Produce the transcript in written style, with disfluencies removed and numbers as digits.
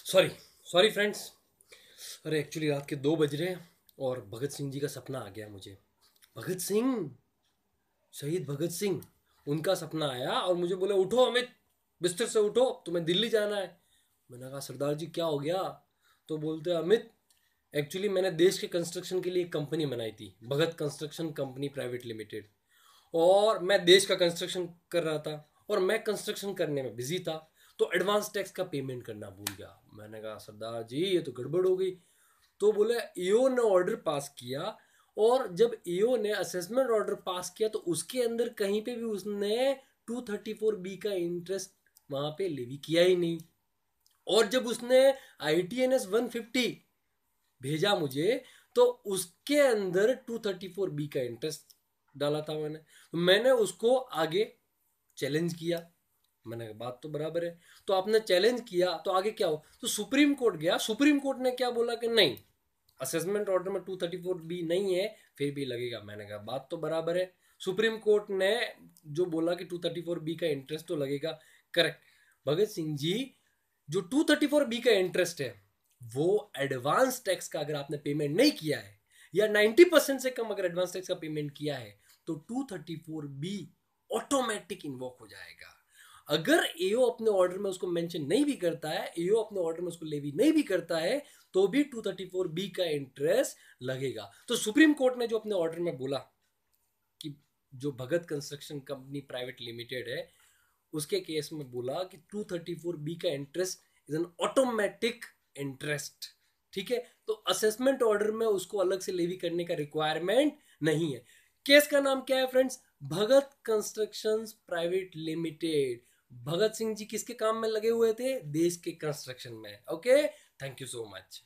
Sorry sorry friends. अरे actually रात के 2 बज रहे हैं और भगत सिंह जी का सपना आ गया मुझे। भगत सिंह, शहीद भगत सिंह, उनका सपना आया और मुझे बोले उठो अमित, बिस्तर से उठो, तुम्हें दिल्ली जाना है। मैंने कहा सरदार जी क्या हो गया? तो बोलते अमित, एक्चुअली मैंने देश के कंस्ट्रक्शन के लिए एक कंपनी बनाई थी, भगत कंस्ट्रक्शन कंपनी प्राइवेट लिमिटेड, और मैं देश का कंस्ट्रक्शन कर रहा था और मैं कंस्ट्रक्शन करने में बिजी था, तो एडवांस टैक्स का पेमेंट करना भूल गया। मैंने कहा सरदार जी ये तो गड़बड़ हो गई। तो बोले ईओ ने ऑर्डर पास किया, और जब ईओ ने असेसमेंट ऑर्डर पास किया तो उसके अंदर कहीं पे भी उसने 234 बी का इंटरेस्ट वहां पे लेवी किया ही नहीं। और जब उसने ITNS 150 भेजा मुझे, तो उसके अंदर 234 बी का इंटरेस्ट डाला था मैंने उसको आगे चैलेंज किया। मैंने कहा बात तो बराबर है। तो आपने चैलेंज किया तो आगे क्या हो? तो सुप्रीम कोर्ट गया, सुप्रीम कोर्ट ने क्या बोला कि नहीं, असेसमेंट ऑर्डर में 234 बी नहीं है, फिर भी लगेगा। मैंने कहा बात तो बराबर है। सुप्रीम कोर्ट ने जो बोला कि 234 बी का इंटरेस्ट तो लगेगा, करेक्ट। भगत सिंह जी, जो 234 बी का इंटरेस्ट है वो एडवांस टैक्स का अगर आपने पेमेंट नहीं किया है, या 90% से कम अगर एडवांस टैक्स का पेमेंट किया है, तो 234 बी ऑटोमेटिक इन्वोक हो जाएगा। अगर एओ अपने ऑर्डर में उसको मेंशन नहीं भी करता है, एओ अपने ऑर्डर में उसको लेवी नहीं भी करता है, तो भी 234 बी का इंटरेस्ट लगेगा। तो सुप्रीम कोर्ट ने जो अपने ऑर्डर में बोला कि जो भगत कंस्ट्रक्शन कंपनी प्राइवेट लिमिटेड है, उसके केस में बोला कि 234 बी का interest is an automatic interest. ठीक है, तो असेसमेंट ऑर्डर में उसको अलग से लेवी करने का रिक्वायरमेंट नहीं है। केस का नाम क्या है फ्रेंड्स? भगत constructions private limited. Bhagat Singh ji किसके काम में लगे हुए थे? देश के कंस्ट्रक्शन में। Okay, thank you so much.